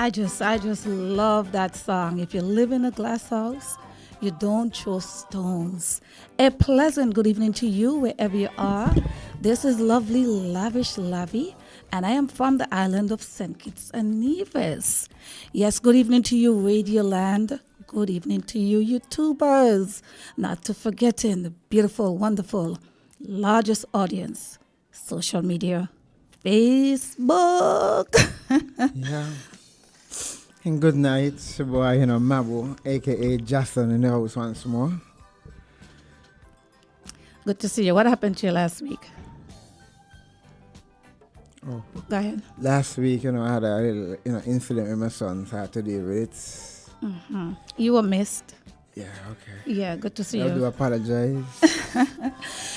I just love that song. If you live in a glass house, you don't throw stones. A pleasant good evening to you wherever you are. This is lovely, lavish Lavi, and I am from the island of St. Kitts and Nevis. Yes, good evening to you, Radio Land. Good evening to you, YouTubers. Not to forgetting the beautiful, wonderful, largest audience, social media, Facebook. Yeah. And good night, it's your boy, Mabu, aka Justin in the house once more. Good to see you. What happened to you last week? Oh. Go ahead. Last week, I had a little, incident with my son, so I had to deal with it. Mm-hmm. You were missed. Yeah, okay. Yeah, good to see I you. do apologize.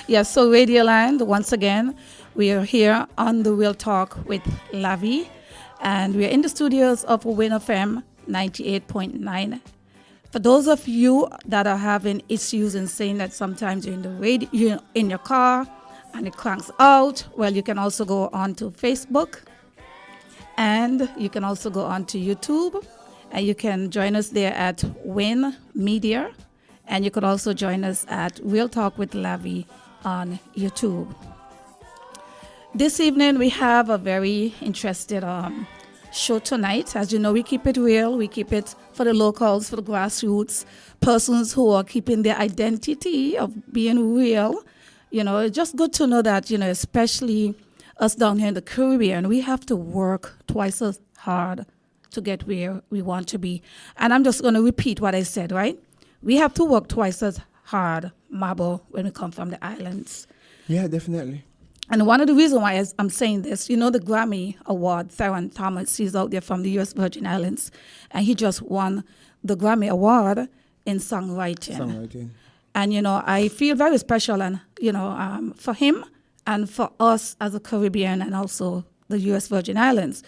Yeah, so Radioland, once again, we are here on the Real Talk with Lavi, and we are in the studios of WINNFM 98.9. For those of you that are having issues in saying that sometimes you're in the radio, you're in your car and it cranks out, well, you can also go on to Facebook, and you can also go on to YouTube, and you can join us there at WINNMedia, and you can also join us at Real Talk with Lavi on YouTube. This evening we have a very interesting show tonight. As you know, we keep it real. We keep it for the locals, for the grassroots, persons who are keeping their identity of being real. It's just good to know that, especially us down here in the Caribbean, we have to work twice as hard to get where we want to be. And I'm just going to repeat what I said, right? We have to work twice as hard, Mabo, when we come from the islands. Yeah, definitely. And one of the reasons why I'm saying this, the Grammy Award, Theron Thomas, he's out there from the U.S. Virgin Islands, and he just won the Grammy Award in songwriting. And, I feel very special, and, for him and for us as a Caribbean and also the U.S. Virgin Islands.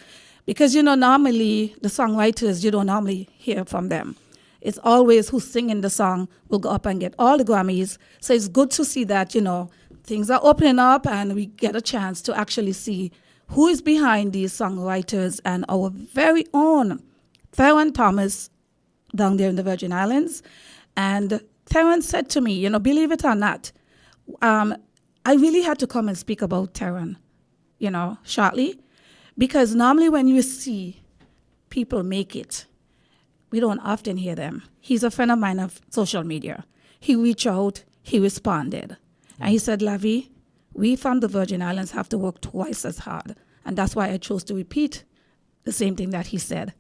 Because, normally the songwriters, you don't normally hear from them. It's always who's singing the song will go up and get all the Grammys. So it's good to see that, things are opening up and we get a chance to actually see who is behind these songwriters, and our very own Theron Thomas down there in the Virgin Islands. And Theron said to me, believe it or not, I really had to come and speak about Theron, shortly, because normally when you see people make it, we don't often hear them. He's a friend of mine of social media. He reached out, he responded. And he said, Lavi, we from the Virgin Islands have to work twice as hard. And that's why I chose to repeat the same thing that he said.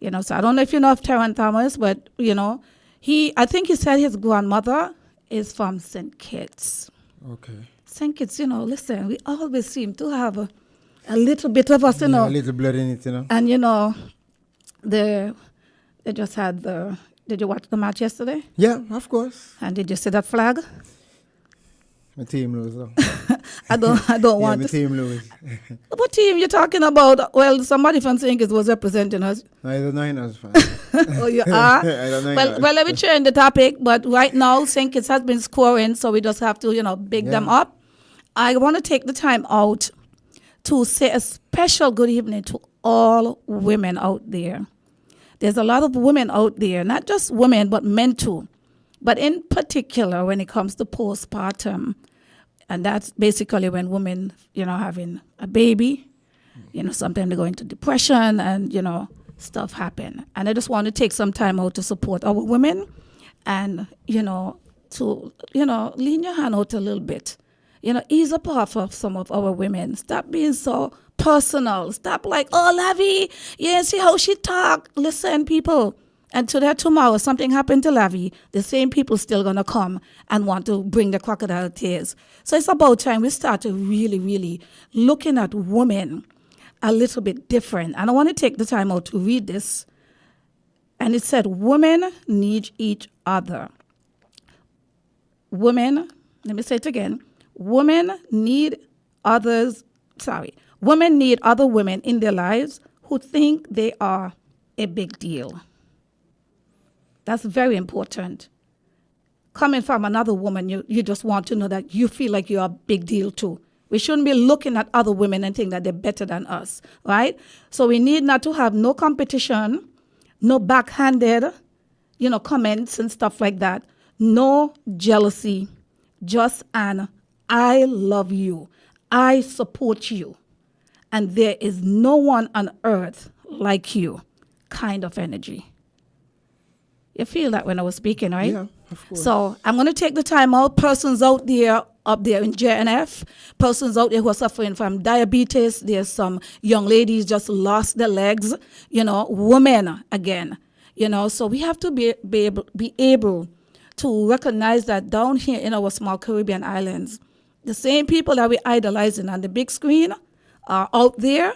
So I don't know if you know of Theron Thomas, but, I think he said his grandmother is from St. Kitts. Okay. St. Kitts, listen, we always seem to have a little bit of us, a little blood in it, And, they just had did you watch the match yesterday? Yeah, of course. And did you see that flag? My team lose, though. I don't want my team lose. What team you talking about? Well, somebody from St. Kitts was representing us. No, I don't know enough. Oh, you are? I don't know well, let me change the topic. But right now, St. Kitts has been scoring, so we just have to, big them up. I want to take the time out to say a special good evening to all women out there. There's a lot of women out there, not just women, but men too. But in particular, when it comes to postpartum, and that's basically when women, having a baby, sometimes they go into depression and, stuff happen. And I just want to take some time out to support our women and, to, lean your hand out a little bit. Ease up off of some of our women. Stop being so personal. Stop like, oh, Lavi, see how she talk. Listen, people. And today, tomorrow, something happened to Lavi, the same people still going to come and want to bring the crocodile tears. So it's about time we start to really, really looking at women a little bit different. And I want to take the time out to read this. And it said, women need each other. Women, let me say it again. Women need other women in their lives who think they are a big deal. That's very important. Coming from another woman, you just want to know that you feel like you're a big deal too. We shouldn't be looking at other women and think that they're better than us, right? So we need not to have no competition, no backhanded, comments and stuff like that. No jealousy, just an I love you, I support you, and there is no one on earth like you kind of energy. You feel that when I was speaking, right? Yeah, of course. So I'm going to take the time out. Persons out there, up there in JNF, persons out there who are suffering from diabetes. There's some young ladies just lost their legs, women again, So we have to be able to recognize that down here in our small Caribbean islands, the same people that we're idolizing on the big screen are out there.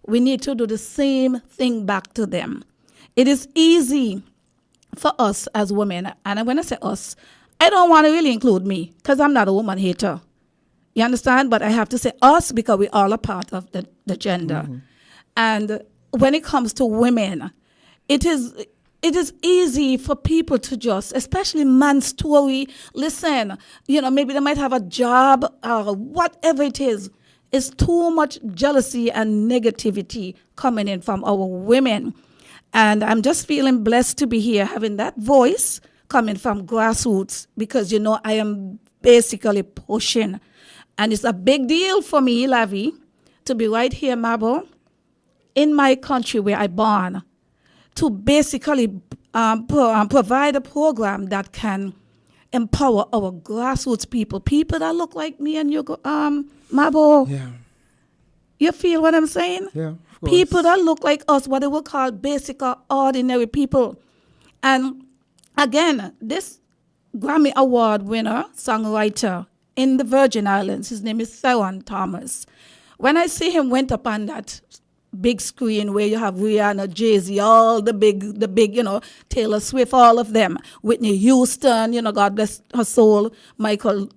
We need to do the same thing back to them. It is easy for us as women, and when I say us, I don't want to really include me because I'm not a woman hater. You understand? But I have to say us because we all are part of the gender. Mm-hmm. And when it comes to women, it is easy for people to just, especially man's story, listen, maybe they might have a job or whatever it is. It's too much jealousy and negativity coming in from our women. And I'm just feeling blessed to be here, having that voice coming from grassroots, because, I am basically pushing. And it's a big deal for me, Lavi, to be right here, Mabo, in my country where I born, to basically provide a program that can empower our grassroots people that look like me and you, Mabo. Yeah. You feel what I'm saying? Yeah, of course. People that look like us, what they would call basic or ordinary people. And again, this Grammy Award winner, songwriter in the Virgin Islands, his name is Theron Thomas. When I see him went up on that big screen where you have Rihanna, Jay-Z, all the big, Taylor Swift, all of them, Whitney Houston, God bless her soul, Michael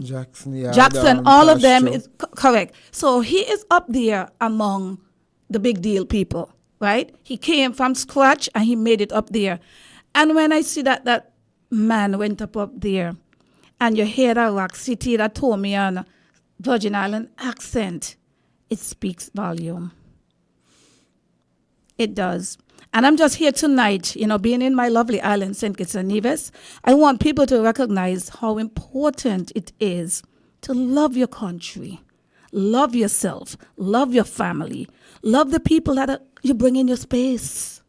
Jackson, all of them is correct. So he is up there among the big deal people, right? He came from scratch and he made it up there. And when I see that man went up there, and you hear that Rock City, that Tomian Virgin Island accent, it speaks volume. It does. And I'm just here tonight, being in my lovely island, St. Kitts and Nevis. I want people to recognize how important it is to love your country, love yourself, love your family, love the people that you bring in your space.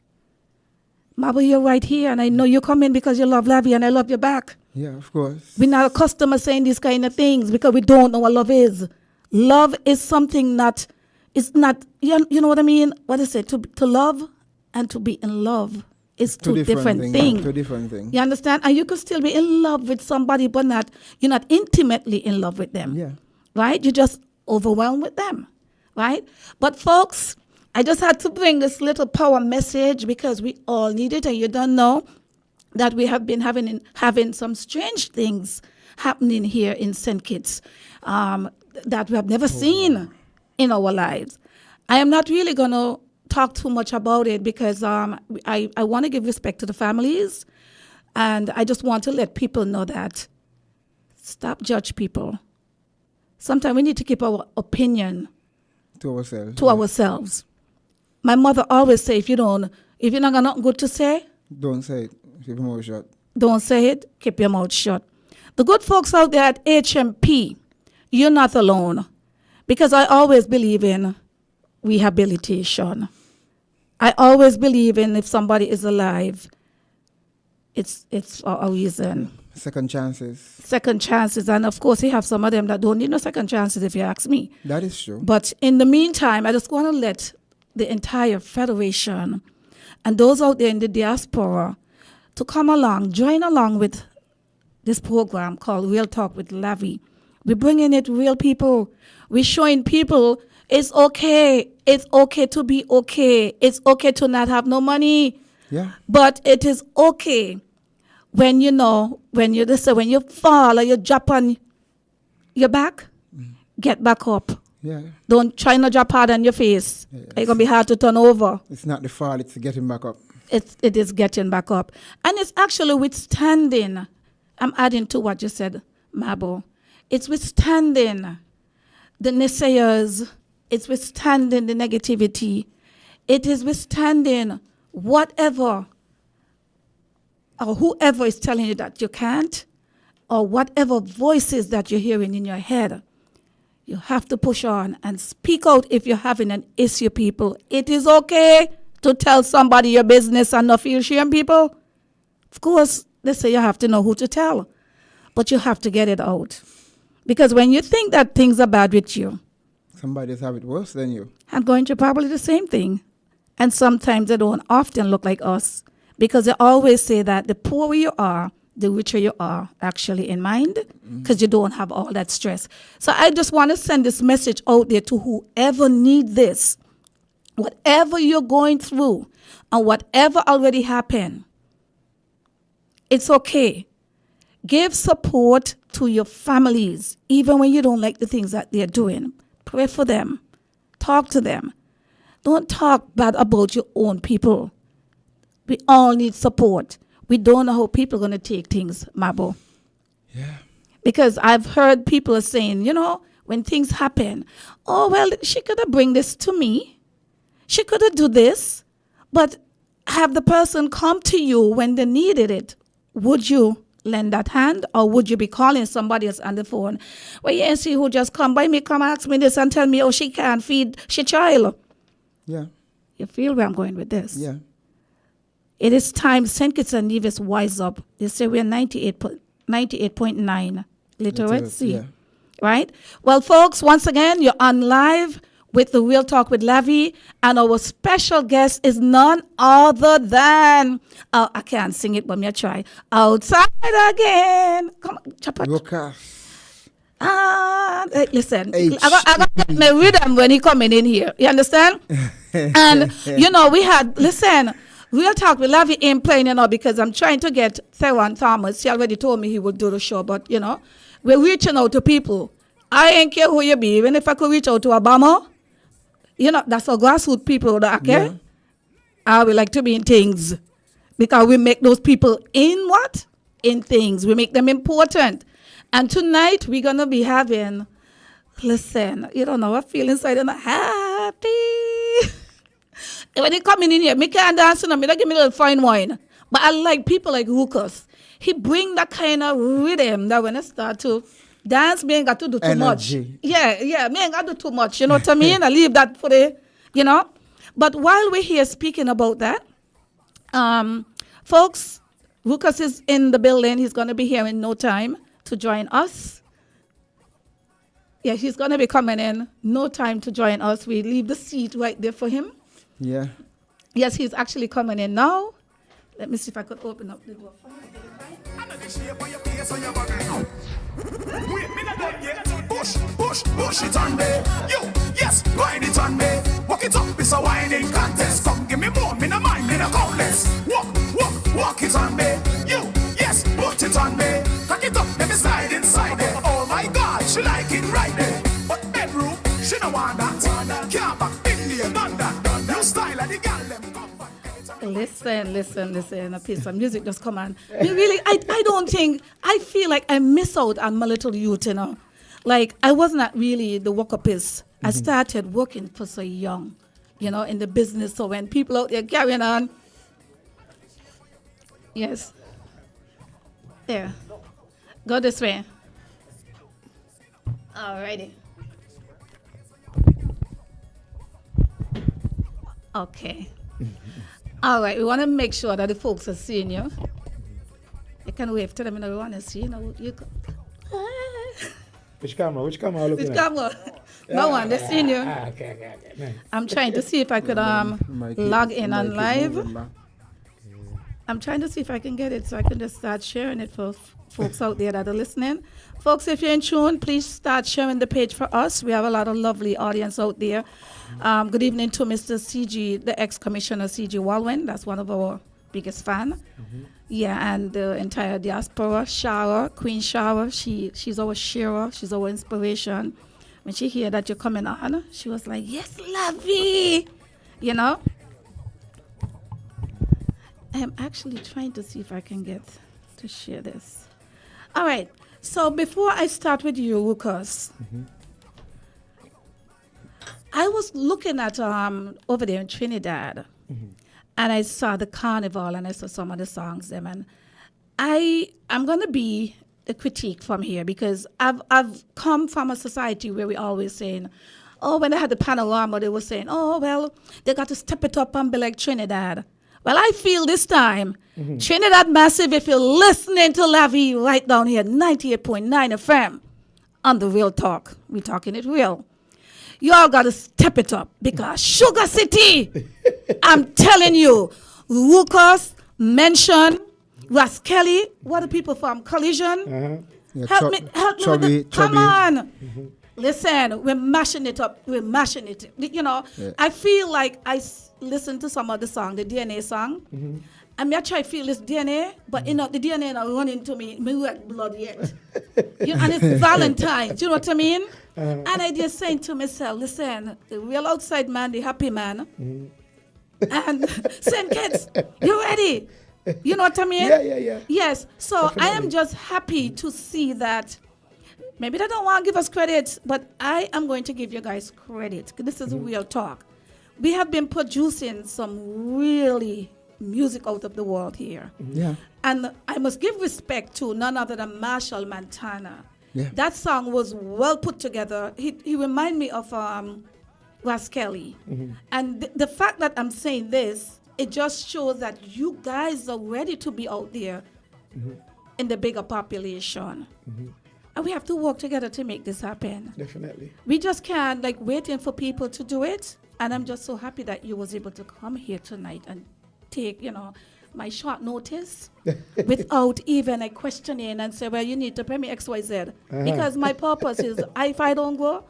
Mabo, you're right here, and I know you come in because you love Lavi, and I love you back. Yeah, of course. We're not accustomed to saying these kind of things because we don't know what love is. Love is something that is not, you know what I mean? What is it? To love and to be in love is two different things. Two different things. You understand? And you could still be in love with somebody, but you're not intimately in love with them. Yeah. Right? You're just overwhelmed with them. Right? But folks, I just had to bring this little power message because we all need it, and you don't know that we have been having some strange things happening here in St. Kitts that we have never seen in our lives. I am not really going to talk too much about it because I want to give respect to the families, and I just want to let people know that stop judge people. Sometimes we need to keep our opinion to ourselves. My mother always say, if you're not got nothing good to say, don't say it. Keep your mouth shut. Don't say it. Keep your mouth shut. The good folks out there at HMP, you're not alone, because I always believe in rehabilitation. I always believe in if somebody is alive, it's for a reason. Second chances. Second chances. And of course, you have some of them that don't need no second chances, if you ask me. That is true. But in the meantime, I just want to let the entire Federation and those out there in the diaspora to come along, join along with this program called Real Talk with Lavi. We're bringing it real people. We're showing people it's okay. It's okay to be okay. It's okay to not have no money. Yeah. But it is okay when you fall or you drop on your back, get back up. Yeah. Don't try not drop hard on your face. Yeah, it's going to be hard to turn over. It's not the fall, it's getting back up. It is getting back up. And it's actually withstanding. I'm adding to what you said, Mabo. It's withstanding the naysayers. It's withstanding the negativity. It is withstanding whatever or whoever is telling you that you can't, or whatever voices that you're hearing in your head. You have to push on and speak out if you're having an issue, people. It is okay to tell somebody your business and not feel shame, people. Of course, they say you have to know who to tell, but you have to get it out. Because when you think that things are bad with you, somebody's have it worse than you. I'm going through probably the same thing. And sometimes they don't often look like us, because they always say that the poorer you are, the richer you are, actually, in mind, because you don't have all that stress. So I just want to send this message out there to whoever needs this. Whatever you're going through and whatever already happened, it's okay. Give support to your families, even when you don't like the things that they're doing. Pray for them. Talk to them. Don't talk bad about your own people. We all need support. We don't know how people are going to take things, Mabo. Yeah. Because I've heard people are saying, when things happen, oh, well, she could have bring this to me. She could have do this. But have the person come to you when they needed it. Would you lend that hand, or would you be calling somebody else on the phone? Well, you see who just come by me, come ask me this and tell me, oh, she can't feed she child. Yeah. You feel where I'm going with this? Yeah. It is time St. Kitts and Nevis wise up. They say we're 98.9 literacy. Yeah. Right? Well, folks, once again, you're on live with the Real Talk with Lavi, and our special guest is none other than, I can't sing it, but me try. Outside again. Come on, chop it. Listen, I got my rhythm when he coming in here. You understand? And, we had, listen, Real Talk with Lavi ain't playing, because I'm trying to get Theron Thomas. He already told me he would do the show, but, we're reaching out to people. I ain't care who you be, even if I could reach out to Obama. That's our grassroots people that I care. Yeah. I would like to be in things, because we make those people in what? In things. We make them important. And tonight we're going to be having, listen, you don't know what I feel inside and happy. When they coming in here, me can't dance and me, they give me a little fine wine. But I like people like Lucas. He bring that kind of rhythm that when I start to dance, me ain't got to do too Energy. much. Yeah, me ain't got to do too much. You know what I mean? I leave that for the, But while we're here speaking about that, folks, Lucas is in the building. He's going to be here in no time to join us. Yeah, he's going to be coming in no time to join us. We leave the seat right there for him. Yeah. Yes, he's actually coming in now. Let me see if I could open up the door for him. Wait, me not done yet. Push it on me. You, yes, grind it on me. Walk it up, it's a whining contest. Come give me more, me no mind, me no countless. Walk it on me. You, yes, put it on me. Cock it up, let me slide inside it. Oh my God, she like it right there. But bedroom, she no want that. Can't back, India, done that. New style of the gal, them come back. Listen. A piece of music just come on. Really, I don't think, I feel like I miss out on my little youth, Like, I was not really the work-upist. I started working for so young, in the business. So when people out there carrying on, yes. There. Go this way. Alrighty. Okay. All right, we want to make sure that the folks are seeing you. You can wave to them, we want to see, Which camera are you looking at? Which camera? No one, they're seeing you. Okay. Nice. I'm trying to see if I could log in on live. I'm trying to see if I can get it so I can just start sharing it for folks out there that are listening. Folks, if you're in tune, please start sharing the page for us. We have a lot of lovely audience out there. Good evening to Mr. CG, the ex-commissioner CG Walwyn. That's one of our biggest fans. Yeah, and the entire diaspora. Shower, Queen Shower, she's our sharer. She's our inspiration. When she heard that you're coming on, she was like, yes, Lavi. I'm actually trying to see if I can get to share this. All right. So before I start with you, Lucas, I was looking at over there in Trinidad, and I saw the carnival, and I saw some of the songs them, and I'm going to be a critique from here because I've come from a society where we always saying, oh, when they had the panorama, they were saying, oh, well, they got to step it up and be like Trinidad. Well, I feel this time, Trinidad Massive, if you're listening to Lavi right down here, 98.9 FM, on the Real Talk, we're talking it real. You all got to step it up because Sugar City, I'm telling you, Lucas, Mention, Raskelly, what are people from? Collision? Yeah, Help me Chubby, with come on. Listen, we're mashing it up. We're mashing it. You know, I feel like listen to some of the song, the DNA song. And I try to feel this DNA, but you know, the DNA not running to me red blood yet. You know, and it's Valentine's, you know what I mean? And I just saying to myself, listen, the real outside man, the happy man, and saying, kids, you ready? You know what I mean? Yeah. Yes. So Definitely. I am just happy to see that. Maybe they don't want to give us credit, but I am going to give you guys credit. This is real talk. We have been producing some really music out of the world here. Yeah. And I must give respect to none other than Marshall Montana. Yeah. That song was well put together. He reminded me of Raskelly. And the fact that I'm saying this, it just shows that you guys are ready to be out there in the bigger population. And we have to work together to make this happen. Definitely. We just can't like waiting for people to do it. And I'm just so happy that you was able to come here tonight and take, you know, my short notice without even a questioning and say, well, you need to pay me XYZ. Because my purpose is, if I don't go,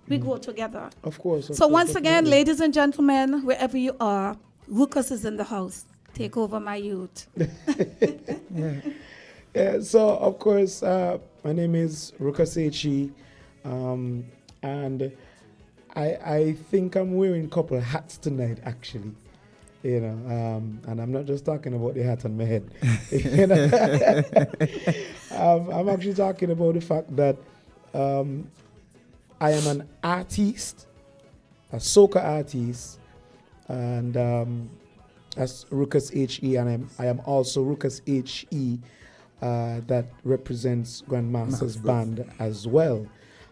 we go together. Of course. So once again, ladies and gentlemen, wherever you are, Lucas is in the house. Take over my youth. Yeah, so of course, my name is Rukas H.E. And I think I'm wearing a couple of hats tonight, actually. You know, and I'm not just talking about the hat on my head. You know? I'm actually talking about the fact that I am an artist, a soca artist, and that's Rukas H.E. and I am also Rukas H.E. That represents Grandmaster's band as well.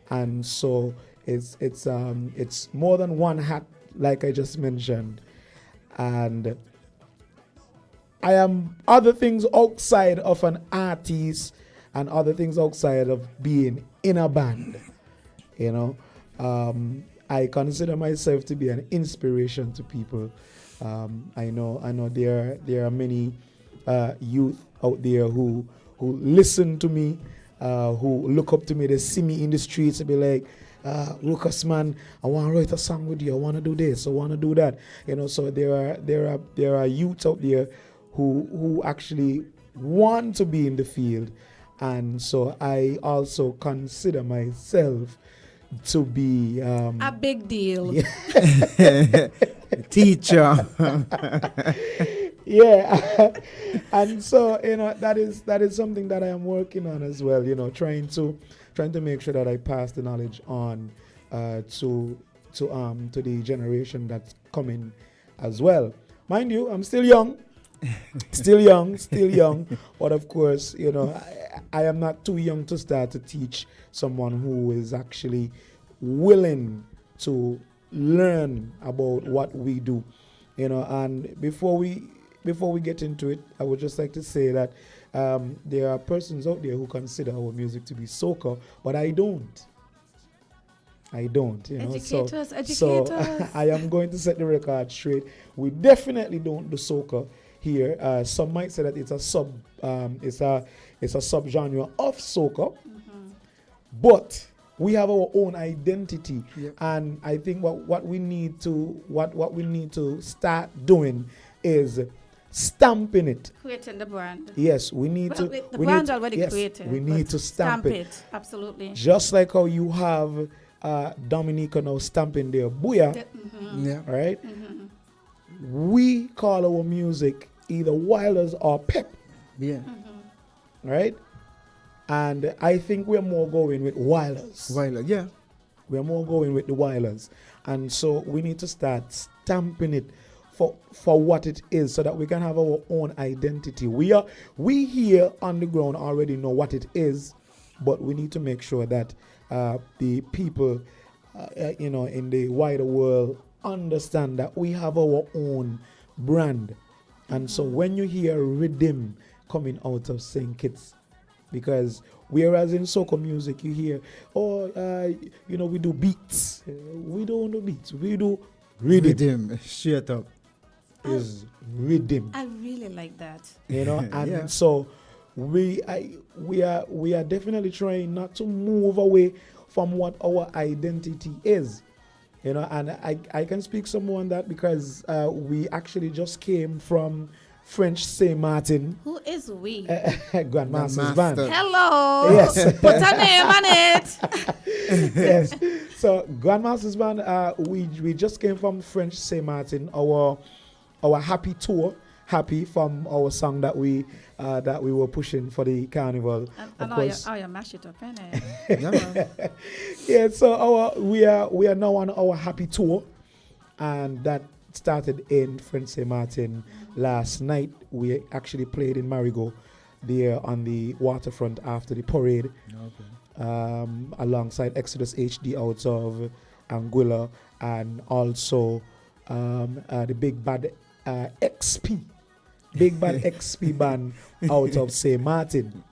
And so it's more than one hat, like I just mentioned. And I am other things outside of an artist and other things outside of being in a band. You know, I consider myself to be an inspiration to people. I know there are many youth out there who listen to me, who look up to me. They see me in the streets and be like, Lucas, man, I want to write a song with you. I want to do this. I want to do that. You know, so there are youths out there who actually want to be in the field, and so I also consider myself to be a big deal. Teacher. Yeah. And so, you know, that is something that I am working on as well, you know, trying to make sure that I pass the knowledge on to the generation that's coming as well. Mind you, I'm still young. Still young. But of course, you know, I am not too young to start to teach someone who is actually willing to learn about what we do. You know, and before we get into it, I would just like to say that there are persons out there who consider our music to be soca, but I don't. You know, Educate us. So I am going to set the record straight. We definitely don't do soca here. Some might say that it's a subgenre of soca, but we have our own identity. Yep. And I think what we need to start doing is stamping it. Creating the brand. Yes, we need to. The brand already created. We need to stamp it. Absolutely. Just like how you have Dominica now stamping their booyah. Yeah. Right? We call our music either Wilders or Pep. Yeah. Right? And I think we're more going with Wilders. Wilders, yeah. We are more going with the Wilders. And so we need to start stamping it for what it is, so that we can have our own identity. We here on the ground already know what it is, but we need to make sure that the people in the wider world understand that we have our own brand. And so when you hear rhythm coming out of St. Kitts, because whereas in soca music you hear, we do beats. We don't do beats. We do rhythm. Straight up. Is rhythm. I really like that. And so we are definitely trying not to move away from what our identity is. And I can speak someone that because we actually just came from French Saint Martin. Who is we? Grandmaster's Band. Hello. Yes. Put a name on it. Yes. So Grandmaster's Band, we just came from French Saint Martin. Our happy tour, happy from our song that we were pushing for the carnival. And you mash it up, innit? Yeah, so we are now on our happy tour, and that started in French Saint Martin last night. We actually played in Marigot there on the waterfront after the parade, alongside Exodus HD out of Anguilla, and also the Big Bad XP band out of St. Martin.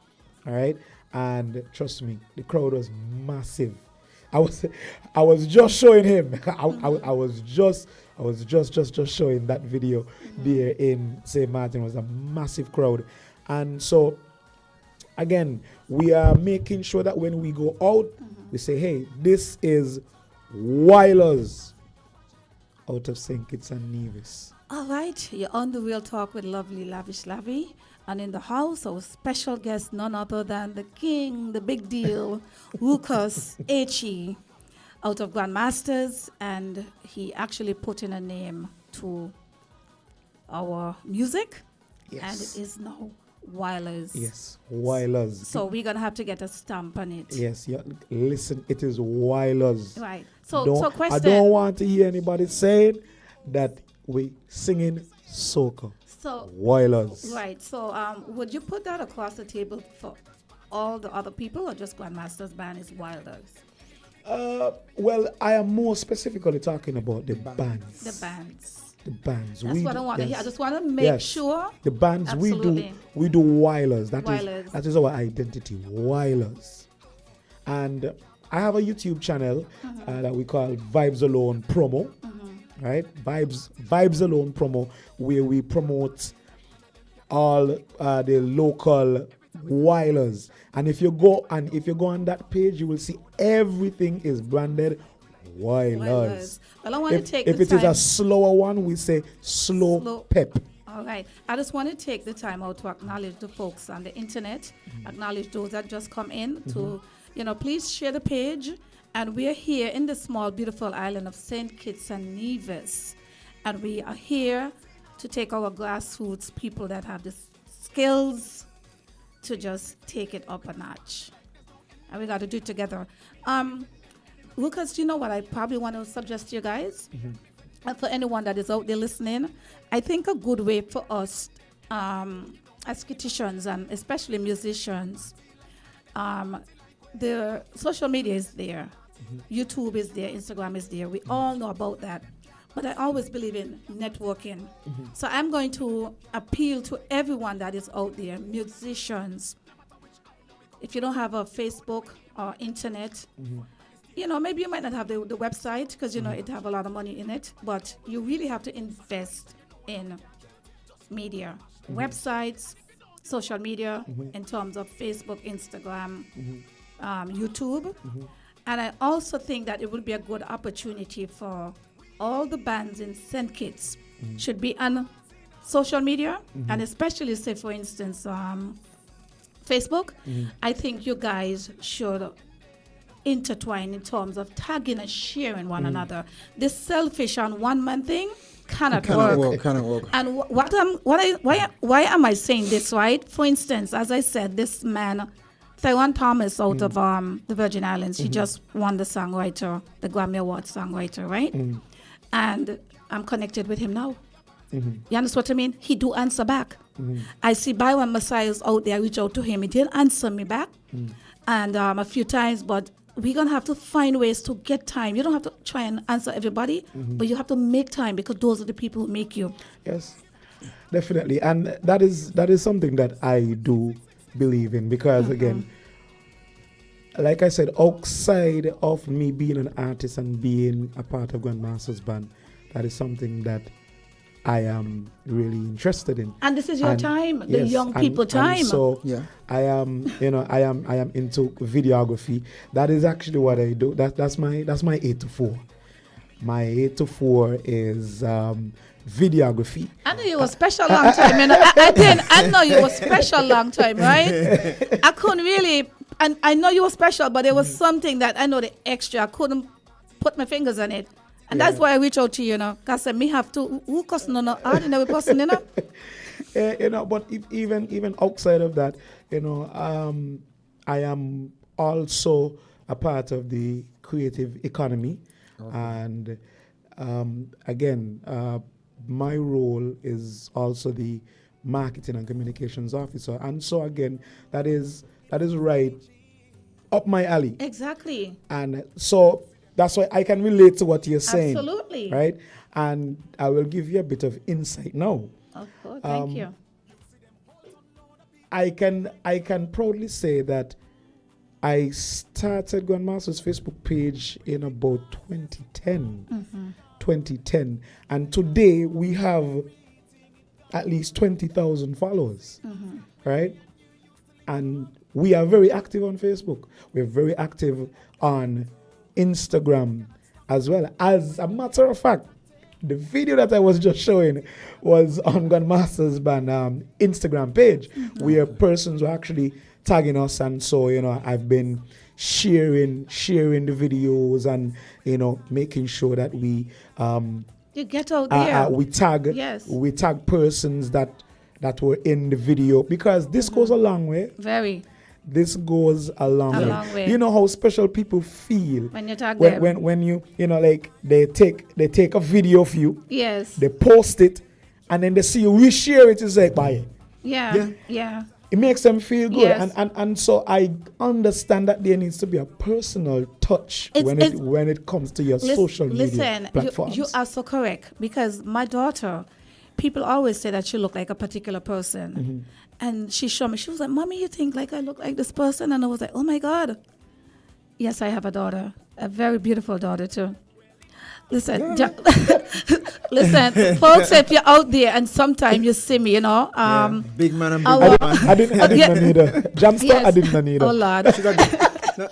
All right, and trust me, the crowd was massive. I was just showing him. I was just showing that video there in St. Martin. It was a massive crowd. And so again, we are making sure that when we go out, we say, hey, this is Wilders out of St. Kitts and Nevis. All right, you're on the Real Talk with lovely, lavish Lavi. And in the house, our special guest, none other than the king, the big deal, Lucas H.E. out of Grandmasters. And he actually put in a name to our music. Yes. And it is now Wilders. Yes, Wilders. So we're going to have to get a stamp on it. Yes, yeah. Listen, it is Wilders. Right. So question. I don't want to hear anybody saying that we singing soca. So Wilders. Right. So would you put that across the table for all the other people, or just Grandmaster's Band is Wilders? Well, I am more specifically talking about the bands. The bands. The bands. That's what I want to hear. I just want to make sure. The bands Absolutely. we do Wilders. Wilders. That is our identity. Wilders. And I have a YouTube channel that we call Vibes Alone Promo. Right? Vibes Alone Promo, where we promote all the local Wilders. And if you go on that page, you will see everything is branded Wilders. Well, I want to take if the it is time. a slower one, we say slow pep. All right. I just want to take the time out to acknowledge the folks on the internet, acknowledge those that just come in to, please share the page. And we are here in the small, beautiful island of St. Kitts and Nevis. And we are here to take our grassroots people that have the skills to just take it up a notch. And we got to do it together. Lucas, do you know what I probably want to suggest to you guys? And for anyone that is out there listening, I think a good way for us as kitchens and especially musicians, the social media is there. YouTube is there, Instagram is there. We all know about that. But I always believe in networking. So I'm going to appeal to everyone that is out there, musicians. If you don't have a Facebook or internet, maybe you might not have the website because, it have a lot of money in it. But you really have to invest in media, websites, social media, in terms of Facebook, Instagram, YouTube. And I also think that it would be a good opportunity for all the bands in St. Kitts should be on social media, and especially, say, for instance, Facebook. I think you guys should intertwine in terms of tagging and sharing one another. This selfish and one-man thing cannot work. And why am I saying this, right? For instance, as I said, this man Theron Thomas out of the Virgin Islands. He just won the Grammy Award songwriter, right? And I'm connected with him now. You understand what I mean? He do answer back. I see Byron Messiah's out there. I reach out to him. He didn't answer me back, and a few times. But we're gonna have to find ways to get time. You don't have to try and answer everybody, but you have to make time because those are the people who make you. Yes, definitely, and that is something that I do believe in because again, like I said, outside of me being an artist and being a part of Grandmaster's band, that is something that I am really interested in. And this is your time, the young people time. And so I am into videography. That is actually what I do. That's my 8 to 4. My 8 to 4 is videography. I know you were special long time. You know, I know you were special long time, right? I couldn't really, and I know you were special, but there was something that I know the extra. I couldn't put my fingers on it. And that's why I reach out to you, because me have to, who person, no ordinary person, But even outside of that, I am also a part of the creative economy. Okay. And again, my role is also the marketing and communications officer. And so again, that is right up my alley. Exactly. And so that's why I can relate to what you're saying. Absolutely. Right? And I will give you a bit of insight now. Of course, thank you. I can proudly say that I started Grandmaster's Facebook page in about 2010. 2010. And today we have at least 20,000 followers. Right? And we are very active on Facebook. We're very active on Instagram as well. As a matter of fact, the video that I was just showing was on Grandmaster's band Instagram page, where persons were actually tagging us, and so I've been sharing the videos and making sure that we you get out there. We tag persons that were in the video, because this goes a long way. Very. This goes a long way. You know how special people feel when you tag them. When you like they take a video of you. Yes. They post it, and then they see you reshare it. It's like, bye. Yeah. It makes them feel good, yes. and so I understand that there needs to be a personal touch when it comes to your social media platforms. You are so correct, because my daughter, people always say that she looked like a particular person. And she showed me, she was like, Mommy, you think like I look like this person? And I was like, oh my God. Yes, I have a daughter, a very beautiful daughter too. Listen, listen, folks, if you're out there and sometime you see me, big man and big woman. I didn't need her. Jumpstart, yes. I didn't need her. Oh Lord.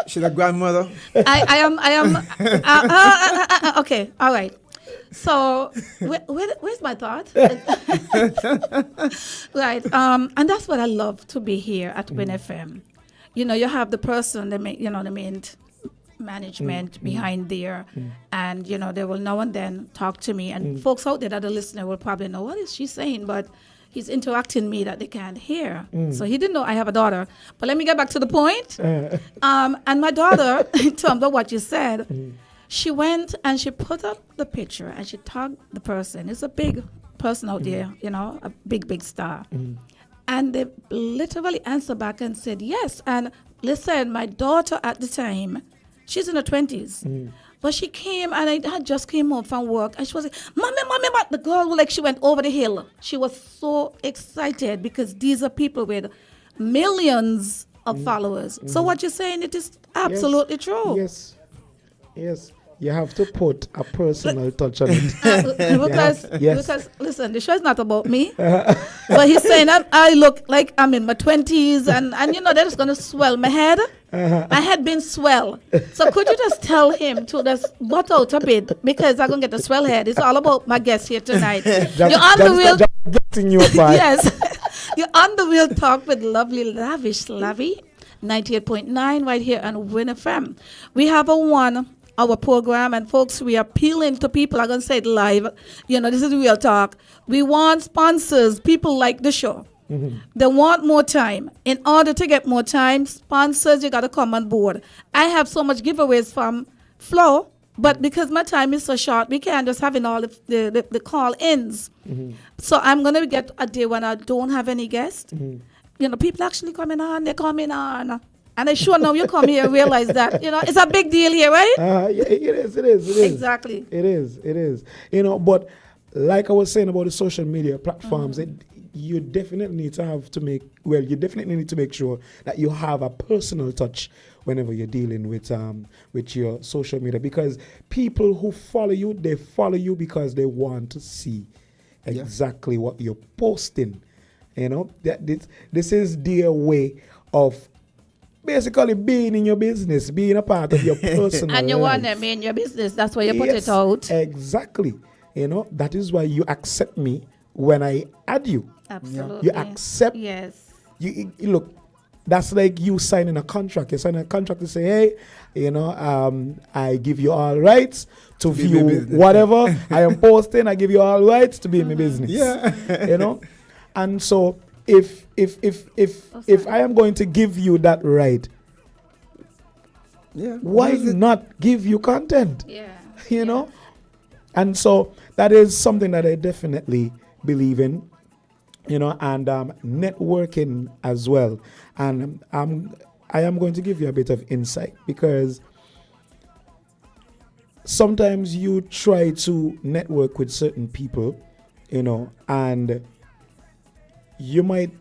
She's a grandmother. I am, okay, all right. So where's my thought? Right, and that's what I love to be here at Win FM. You have the person, the main management behind there, and they will now and then talk to me, and folks out there that are listening will probably know, what is she saying? But he's interacting me that they can't hear. So he didn't know I have a daughter. But let me get back to the point. And my daughter, in terms of what you said, she went and she put up the picture and she tagged the person. It's a big person out there, a big star. And they literally answered back and said yes. And listen, my daughter at the time, she's in her 20s. But she came, and I had just came home from work, and she was like, Mommy. The girl, she went over the hill. She was so excited, because these are people with millions of followers. So what you're saying, it is absolutely true. Yes. You have to put a personal touch on it. Because, listen, the show is not about me. But he's saying I look like I'm in my 20s, and they're just going to swell my head. My head been swell. So could you just tell him to just butt out a bit, because I'm going to get the swell head. It's all about my guest here tonight. You're on the wheel. Yes. You're on the wheel talk with lovely, lavish Lavi, 98.9 right here on Win FM. We have a 1 hour program, and folks, we are appealing to people. I'm going to say it live. This is real talk. We want sponsors, people like the show. They want more time. In order to get more time, sponsors, you got to come on board. I have so much giveaways from Flo, but because my time is so short, we can't just have in all the call-ins. So I'm going to get a day when I don't have any guests. People actually coming on, they're coming on. And I sure know you come here and realize that, it's a big deal here, right? Yeah, it is. Exactly. It is. But like I was saying about the social media platforms, you definitely need to make sure that you have a personal touch whenever you're dealing with your social media, because people who follow you, they follow you because they want to see exactly what you're posting. That this is their way of basically being in your business, being a part of your personal and you life. want them in your business, that's why you put it out. Exactly. That is why you accept me when I add you. Absolutely. You accept. Yes. You look, that's like you signing a contract. You sign a contract to say, hey, I give you all rights to view whatever I am posting. I give you all rights to be in my business. Yeah. And so if I am going to give you that right, why not give you content? Yeah. And so that is something that I definitely believe in, and networking as well. And I am going to give you a bit of insight, because sometimes you try to network with certain people, and you might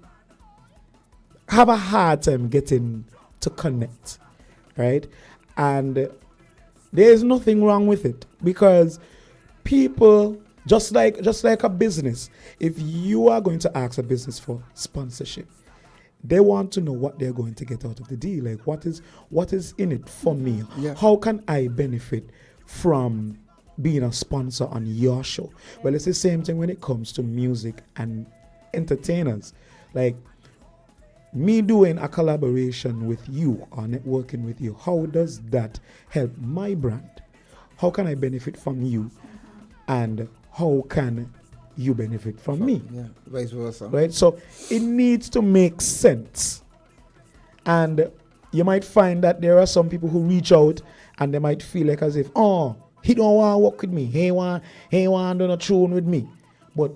have a hard time getting to connect, right? And there is nothing wrong with it, because people, just like a business, if you are going to ask a business for sponsorship, they want to know what they're going to get out of the deal. Like, what is in it for me? Yeah. How can I benefit from being a sponsor on your show? Well, it's the same thing when it comes to music and entertainers. Like, me doing a collaboration with you or networking with you, how does that help my brand? How can I benefit from you? And how can you benefit from me? Yeah, vice versa. Right? So it needs to make sense. And you might find that there are some people who reach out and they might feel like as if, he don't want to work with me. He want to do a tune with me. But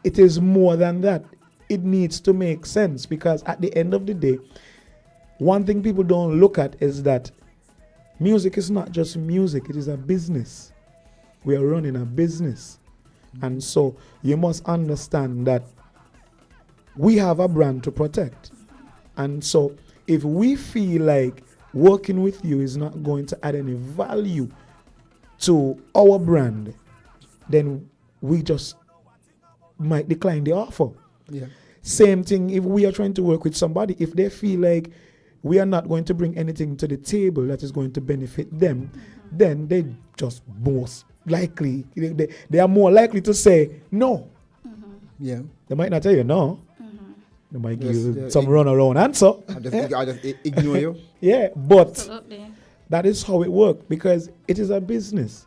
it is more than that. It needs to make sense, because at the end of the day, one thing people don't look at is that music is not just music, it is a business. We are running a business. And so you must understand that we have a brand to protect. And so if we feel like working with you is not going to add any value to our brand, then we just might decline the offer. Yeah. Same thing if we are trying to work with somebody. If they feel like we are not going to bring anything to the table that is going to benefit them, then they just most likely, they are more likely to say no. Yeah. They might not tell you no. They might give you some runaround answer. I just ignore you. Yeah, but Absolutely. that is how it works, because it is a business.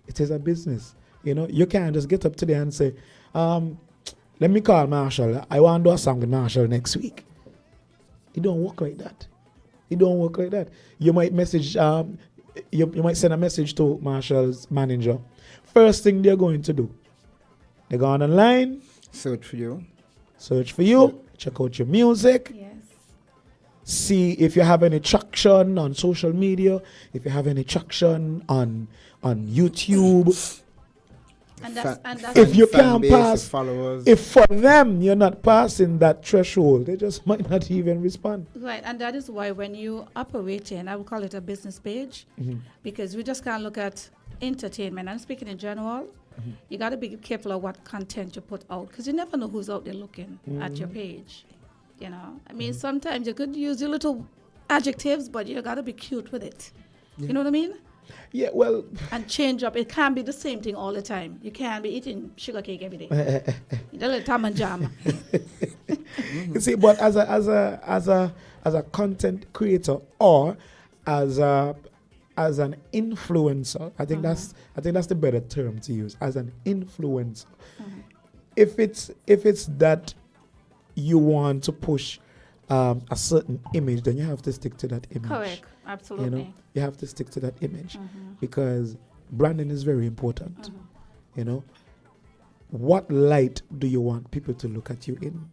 It is a business. You can't just get up today and say, let me call Marshall. I want to do a song with Marshall next week. It don't work like that. It don't work like that. You might message, you might send a message to Marshall's manager. First thing they're going to do, they go online, Search for you. check out your music, Yes. see if you have any traction on social media, if you have any traction on YouTube. And that's If you fan can't base, pass, followers. if for them you're not passing that threshold, they just might not even respond. right, and that is why when you operate in, I would call it a business page, because we just can't look at entertainment. I'm speaking in general. You got to be careful of what content you put out, because you never know who's out there looking at your page. I mean, sometimes you could use your little adjectives, but you got to be cute with it. You know what I mean? Yeah, well, And change up. It can't be the same thing all the time. You can't be eating sugar cake every day. You don't let Tom and jam. you see, but as a content creator, or as an influencer, I think that's the better term to use. As an influencer, if it's that you want to push a certain image, then you have to stick to that image. Correct. Absolutely. You know, you have to stick to that image because branding is very important. You know, what light do you want people to look at you in?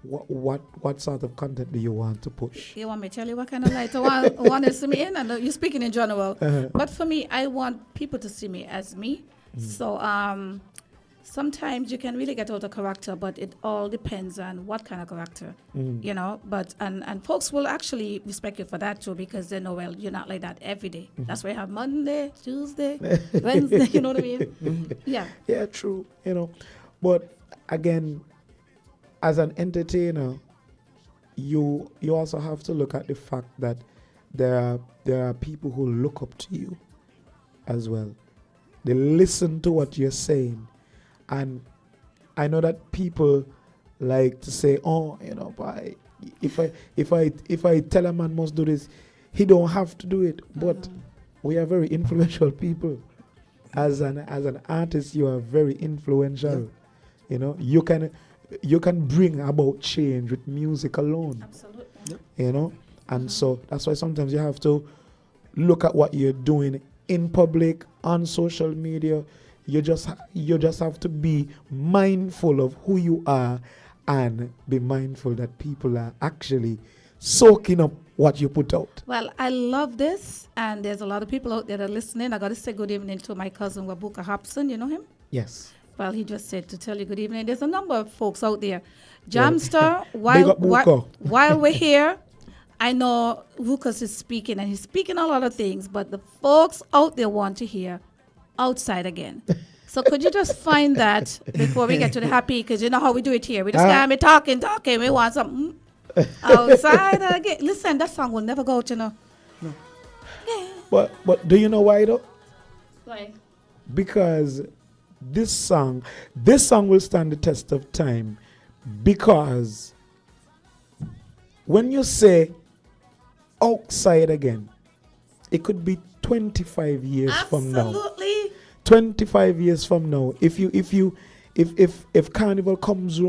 What sort of content do you want to push? You want me to tell you what kind of light I want to see me in? I know you're speaking in general. But for me, I want people to see me as me. So sometimes you can really get out of character, but it all depends on what kind of character, you know. But and folks will actually respect you for that too, because they know, well, you're not like that every day. That's why you have Monday, Tuesday, Wednesday, you know what I mean? Yeah. Yeah, true. You know, but again, as an entertainer, you also have to look at the fact that there are people who look up to you as well. They listen to what you're saying. And I know that people like to say, oh, you know, if I tell a man must do this, he don't have to do it. But we are very influential people. As an artist, you are very influential. You know, you can bring about change with music alone. Absolutely. You know, and so that's why sometimes you have to look at what you're doing in public, on social media. You just have to be mindful of who you are and be mindful that people are actually soaking up what you put out. Well, I love this, and there's a lot of people out there that are listening. I got to say good evening to my cousin Wabuka Hobson. You know him? Yes. Well, he just said to tell you good evening. There's a number of folks out there. Jamster, while we're here, I know Lucas is speaking, and he's speaking a lot of things, but the folks out there want to hear outside again. So could you just find that before we get to the happy, because you know how we do it here. We just can't be talking. We want something outside again. Listen, that song will never go out, you know. No. Yeah. But do you know why though? Why? Because this song will stand the test of time, because when you say outside again, it could be 25 years from now. Absolutely. 25 years from now, if Carnival comes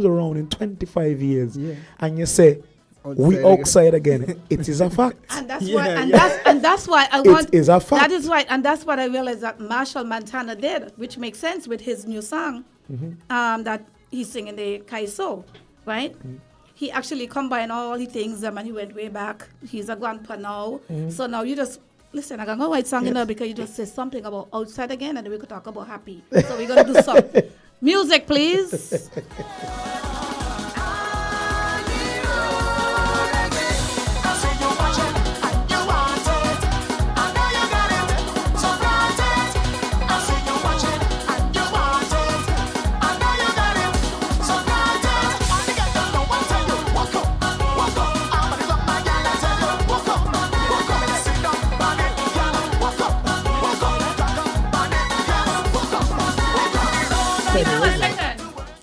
around in 25 years, and you say we outside again, it is a fact. And that's why that's why I want. It is a fact. That is right, and that's what I realized that Marshall Montana did, which makes sense with his new song, that he's singing the Kaiso, right? He actually combined all the things, and he went way back. He's a grandpa now, so now you just. Listen, I can go write song in there because you just say something about outside again, and then we could talk about happy. So we're gonna do some music, please.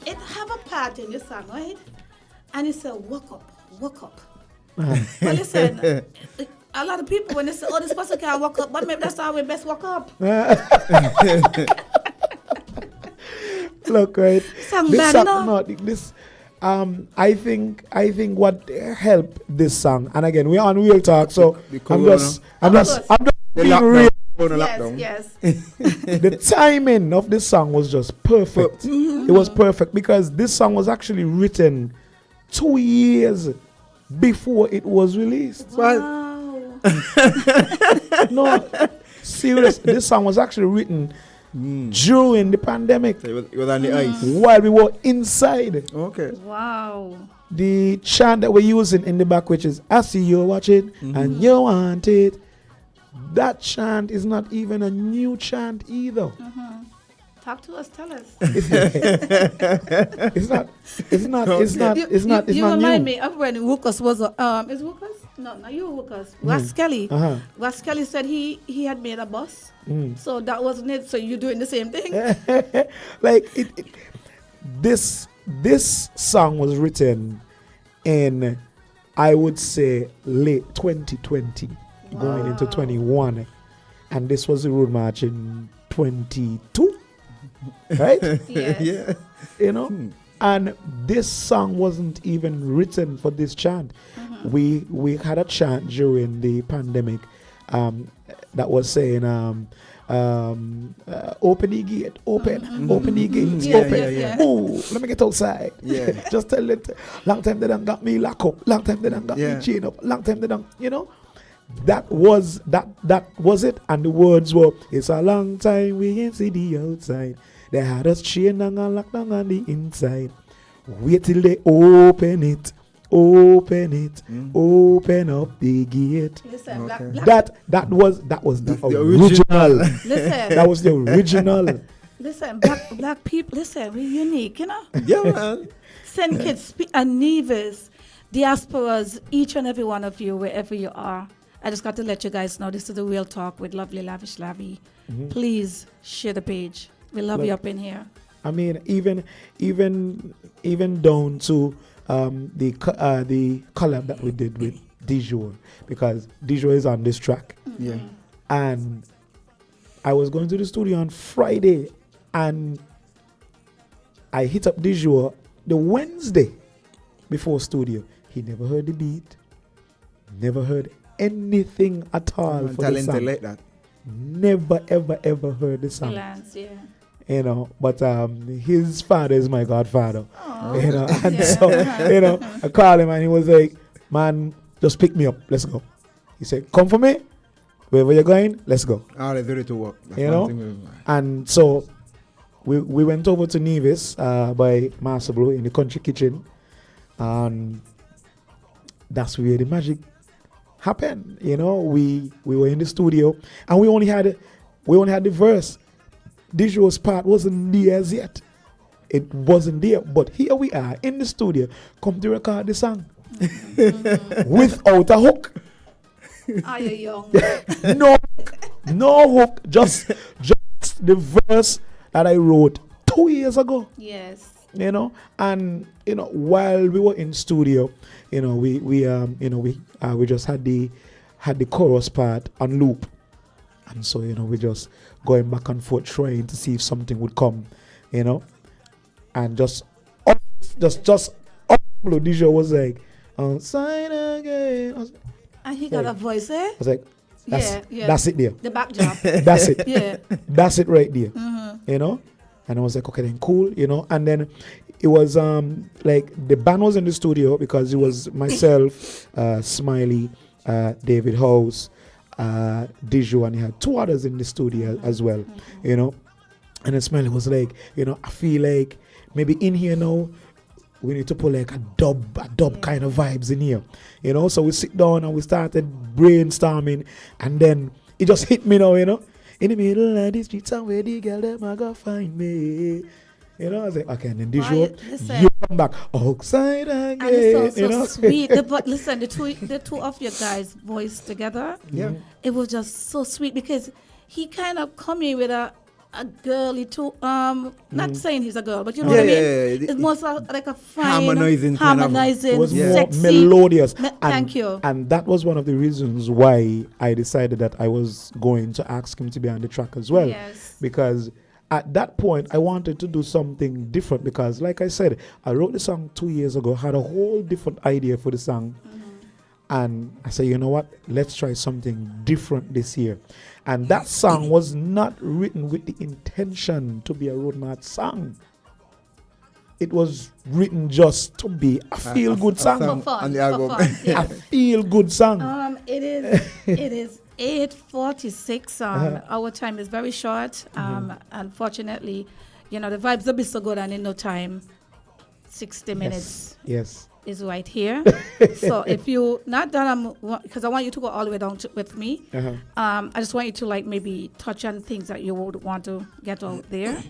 It have a part in your song, right? And it said, "Woke up." But listen, a lot of people when they say, "Oh, this person can't walk up," but maybe that's how we best walk up. Look, right? I think what helped this song, and again we're on Real Talk, so I'm just being real. Yes. The timing of this song was just perfect. It was perfect because this song was actually written 2 years before it was released. Wow. No, serious. This song was actually written during the pandemic. So it was on the ice. While we were inside. Okay. Wow. The chant that we're using in the back, which is "I see you watching and you want it," that chant is not even a new chant either. Talk to us. Tell us. It's not You new. remind me of when Lucas was is Lucas? No, not you, Lucas. Ras Kelly. Ras Kelly said he had made a bus. So that wasn't it. So you're doing the same thing. Like this song was written in, I would say, late 2020, going into 21, and this was the Road March in 22, right? Yes. Yeah. You know, and this song wasn't even written for this chant. We had a chant during the pandemic that was saying open the gate, open the gate, open. Ooh, let me get outside. Yeah. Just tell it. Long time they done got me locked up. Long time they done got me chained up. Long time they done, That was it. And the words were, it's a long time we ain't see the outside. They had us chained and locked down on the inside. Wait till they open it. Open up the gate. Listen, Okay. That was the original. Listen, That was the original. listen, black people, listen, we're unique, Yeah, man. Send kids and Nevis, diasporas, each and every one of you, wherever you are. I just got to let you guys know this is the real talk with lovely, lavish Lavi. Please share the page. We love you up in here. I mean, even down to the collab that we did with Dijon, because Dijon is on this track. Yeah. And I was going to the studio on Friday, and I hit up Dijon the Wednesday before studio. He never heard the beat, never heard anything at all for the Talented song. like that. Never ever heard the song. Freelance, yeah. But his father is my godfather. Aww. And Yeah. so I called him and he was like, man, just pick me up, let's go. He said, come for me, wherever you're going, let's go. Always ready to work. That's You one know? thing with- And so we went over to Nevis by Master Blue in the country kitchen, and that's where the magic happened. We were in the studio and we only had the verse. Dijon's part wasn't there as yet. It wasn't there, but here we are in the studio, come to record the song without a hook. Are you young? No hook, just the verse that I wrote 2 years ago. Yes. And while we were in studio, we just had the chorus part on loop, and so we just going back and forth trying to see if something would come, and just Dijon was like, outside again. And he got a voice, eh? I was like, Yeah. that's it there. The backdrop. That's it. Yeah. That's it right there. And I was like, okay, then cool, and then it was like the band was in the studio because it was myself, Smiley, David House, Dijon, and he had two others in the studio as well, And then Smiley was like, I feel like maybe in here now we need to put like a dub kind of vibes in here, So we sit down and we started brainstorming, and then it just hit me now, In the middle of the street, somewhere the girl them a go find me. I was like, okay, and then Dijon, you come back outside again. And it sounds so sweet. But listen, the two of you guys' voice together, it was just so sweet because he kind of come in with a girly too. Not saying he's a girl, but you know what I mean. It's more like a fine harmonizing, it was more sexy, melodious. Thank you. And that was one of the reasons why I decided that I was going to ask him to be on the track as well. Yes. Because at that point, I wanted to do something different because, like I said, I wrote the song 2 years ago, had a whole different idea for the song. And I said, you know what? Let's try something different this year. And that song was not written with the intention to be a road march song. It was written just to be a feel-good song. For fun, on the for album. fun, yeah. A feel-good song. It is 8:46. Our time is very short. Unfortunately, the vibes will be so good, and in no time, 60 minutes Yes. is right here. So if you not done, because I want you to go all the way down with me. I just want you to maybe touch on things that you would want to get out there.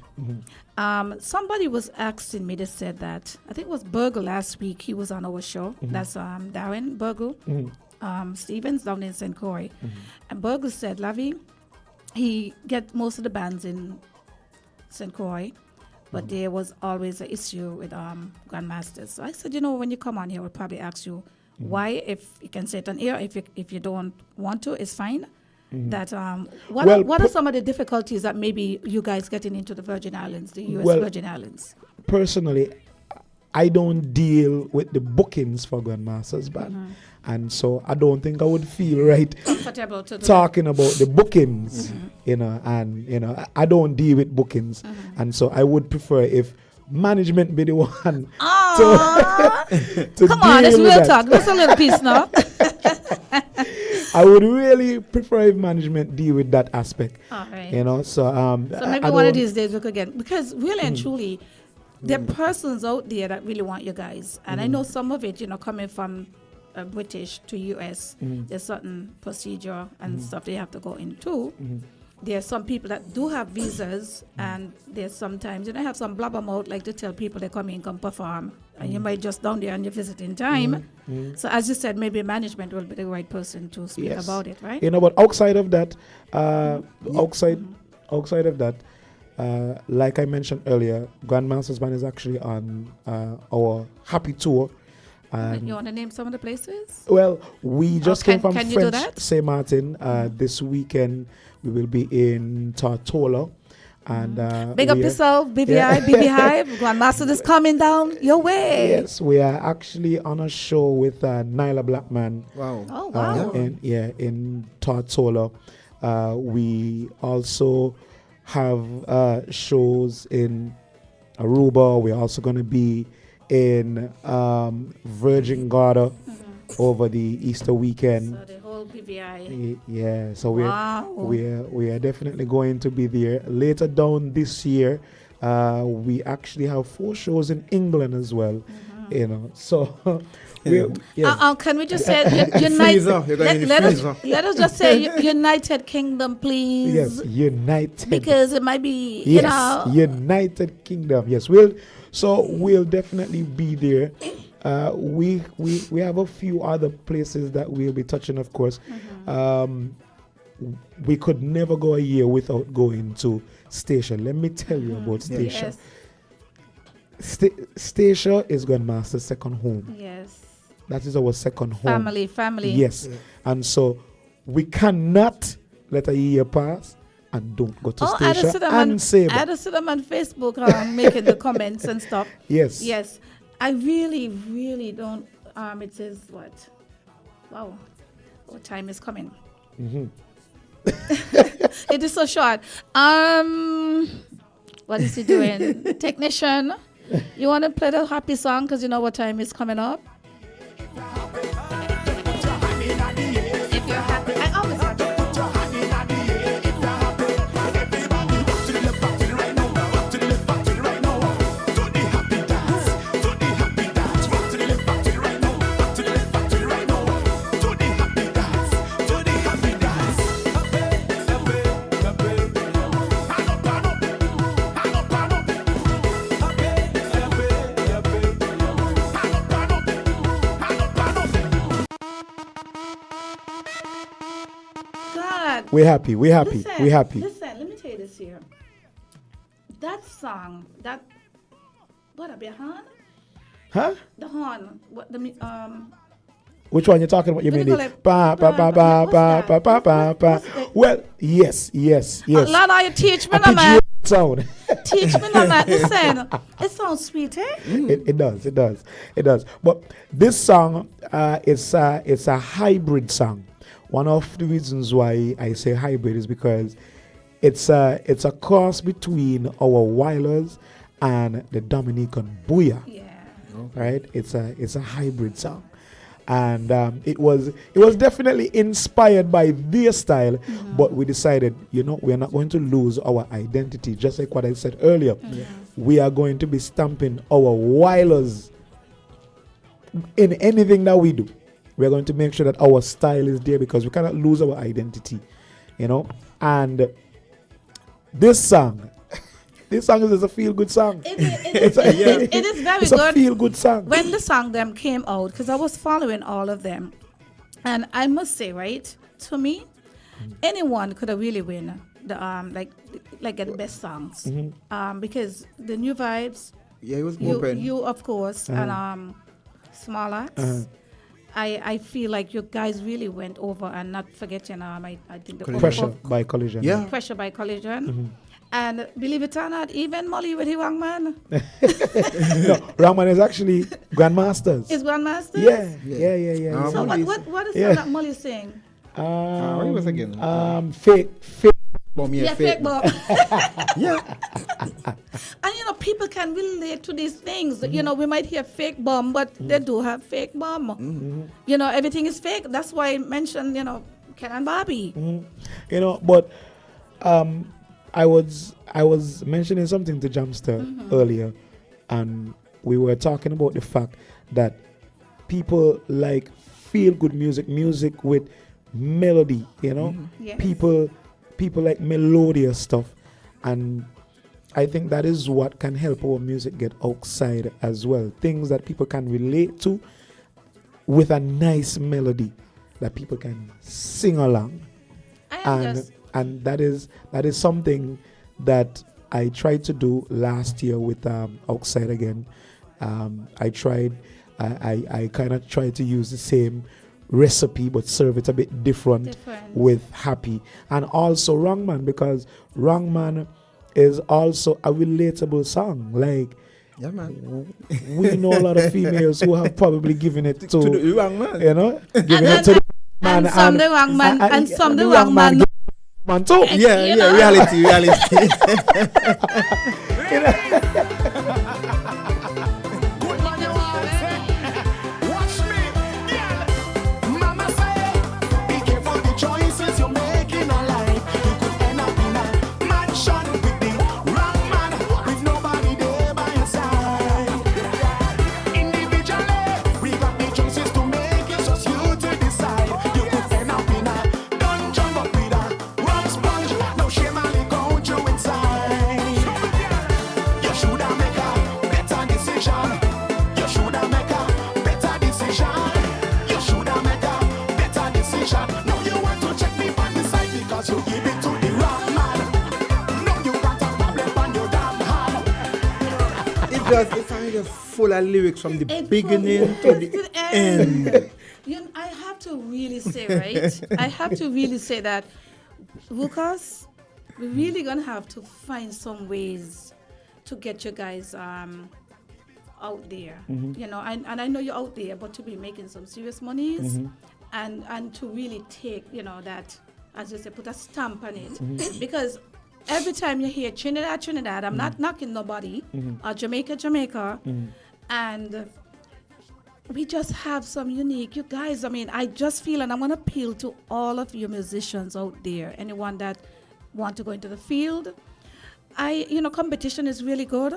Somebody was asking me. They said that I think it was Burgle last week. He was on our show. That's Darren Burgle. Stevens down in St. Croix. And Burgle said, Lavi, he get most of the bands in St. Croix, but there was always an issue with Grandmasters. So I said, when you come on here, we'll probably ask you why, if you can say it on air. If you don't want to, it's fine. That what are some of the difficulties that maybe you guys getting into the Virgin Islands, the U.S. Virgin Islands? Personally, I don't deal with the bookings for Grandmasters Band. And so I don't think I would feel right Comfortable to do talking about the bookings, you know, and, you know, I don't deal with bookings. And so I would prefer if management be the one to Come on, it's deal real with talk. That's a little piece now. I would really prefer if management deal with that aspect. All right. You know, so So maybe one of these days we could get, because really and truly, there are persons out there that really want you guys. And I know some of it, you know, coming from British to US, there's certain procedure and stuff they have to go into. There are some people that do have visas, and there's sometimes, you know, have some blabbermouth like to tell people they come in, come perform, and you might just down there on your visiting time. So as you said, maybe management will be the right person to speak about it, right? You know, but outside of that, outside of that, like I mentioned earlier, Grandmasters Band is actually on our Happy Tour. You want to name some of the places? Well, we just came from can you do French that? Saint Martin. This weekend we will be in Tortola. And Big up yourself, BBI, BB Hive. Grandmaster is coming down your way. Yes, we are actually on a show with Nyla Blackman. Wow. Oh, wow. In Tortola. We also have shows in Aruba. We're also going to be in Virgin Gorda over the Easter weekend. So the whole BBI. Yeah, so Wow. we are definitely going to be there later down this year. We actually have 4 shows in England as well. You know, so Can we just say United? Freezer. You're going in the freezer. Let us just say United Kingdom, please. yes, United. Because it might be, you Yes, know. United Kingdom. Yes, we'll definitely be there. We have a few other places that we'll be touching, of course. We could never go a year without going to Station. Let me tell you about Station. Yes. Station is Grandmaster's second home. Yes. That is our second home. Family. Yes. And so we cannot let a year pass and don't go to Station and Sabre. I just see them on Facebook making the comments and stuff. Yes. Yes. I really, really don't. It says what? Wow. What time is coming? It is so short. What is he doing? Technician, you want to play the happy song because you know what time is coming up? If you're happy. I always happy. We're happy. Listen, let me tell you this here. That song, what about horn? Huh? The horn. What the Which one you talking about? You mean call it? it- Pa pa pa pa pa pa pa pa pa. What's it? Well, yes. Lana, you teach me, A no man. PGA sound. Teach me, no man. Listen, it sounds sweet, eh? It does. But this song, it's a hybrid song. One of the reasons why I say hybrid is because it's a cross between our Wailers and the Dominican Booyah. Yeah. Right? It's a hybrid song. And it was definitely inspired by their style, but we decided, we're not going to lose our identity. Just like what I said earlier, we are going to be stamping our Wailers in anything that we do. We're going to make sure that our style is there because we cannot lose our identity, And this song is a feel-good song. It is very It's good. a feel-good song. When the song them came out, because I was following all of them, and I must say, right, to me, anyone could have really win the get the best songs, because the new vibes, Yeah, it was open. you of course, and Small Acts. I feel like you guys really went over, and not forgetting I think the Collision. Pressure by Collision. Yeah. Pressure by Collision. And believe it or not, even Molly with the wrong man. No, wrong man is actually Grandmasters. Is grandmaster? Yeah. So Molly's- what is Yeah. that Molly saying? what was again? Fake. Bomb, Yeah, fake bomb. Yeah. And people can relate to these things. We might hear fake bomb, but they do have fake bomb. Everything is fake. That's why I mentioned, Ken and Bobby. But I was mentioning something to Jamster earlier, and we were talking about the fact that people like feel good music with melody. Yes. People like melodious stuff, and I think that is what can help our music get outside as well. Things that people can relate to with a nice melody that people can sing along. And that is something that I tried to do last year with Outside Again. I kind of tried to use the same recipe but serve it a bit different. With Happy, and also Wrong Man, because Wrong Man is also a relatable song. Like, Yeah, man. we know a lot of females who have probably given it to the wrong man. Giving it to the man, and some the wrong man, and some the wrong man. Man too. Yeah, reality. Good man, you want it? Watch me, yeah. Mama say, be careful the choices you make in a life. You could end up in a mansion with the wrong man, with nobody there by your side. Individually, we got the choices to make. It's just you to decide. You could end up in a dungeon, but with a rum sponge. No shame, I'll go you inside. You shoulda make a better decision. You shoulda make a better decision. You shoulda make a better decision. Now you want to check me on the side because you give it to the wrong man. Now you got a problem on your damn hand. It's just full of lyrics from the It's beginning from to the the end. I have to really say, right? I have to really say that, Lucas, we're really gonna have to find some ways to get you guys out there. And I know you're out there, but to be making some serious monies and to really take, that, as you say, put a stamp on it. Because every time you hear Trinidad, I'm not knocking nobody, or Jamaica, and we just have some unique, you guys, I just feel, and I'm going to appeal to all of you musicians out there, anyone that want to go into the field. Competition is really good,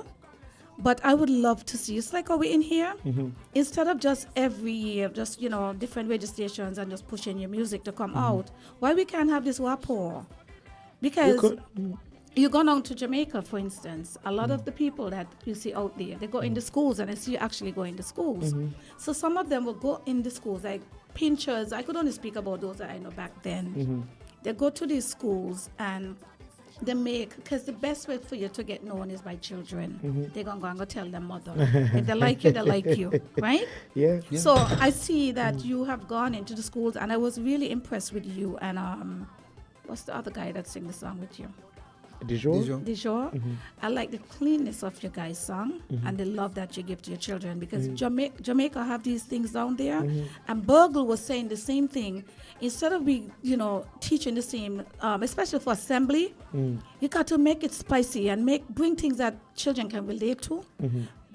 but I would love to see, it's like how we're in here, instead of just every year, just, different radio stations and just pushing your music to come out, why we can't have this rapport? Because you go down to Jamaica, for instance, a lot of the people that you see out there, they go in the schools, and I see you actually go in the schools. So some of them will go in the schools, like Pinchers. I could only speak about those that I know back then. They go to these schools and they make, because the best way for you to get known is by children. They're going to go tell their mother. If they like you, they like you, right? Yeah. So I see that you have gone into the schools, and I was really impressed with you. And what's the other guy that sing the song with you? Dijon. I like the cleanness of your guys' song and the love that you give to your children, because Jamaica have these things down there, and Burgle was saying the same thing. Instead of teaching the same, especially for assembly, you got to make it spicy and bring things that children can relate to.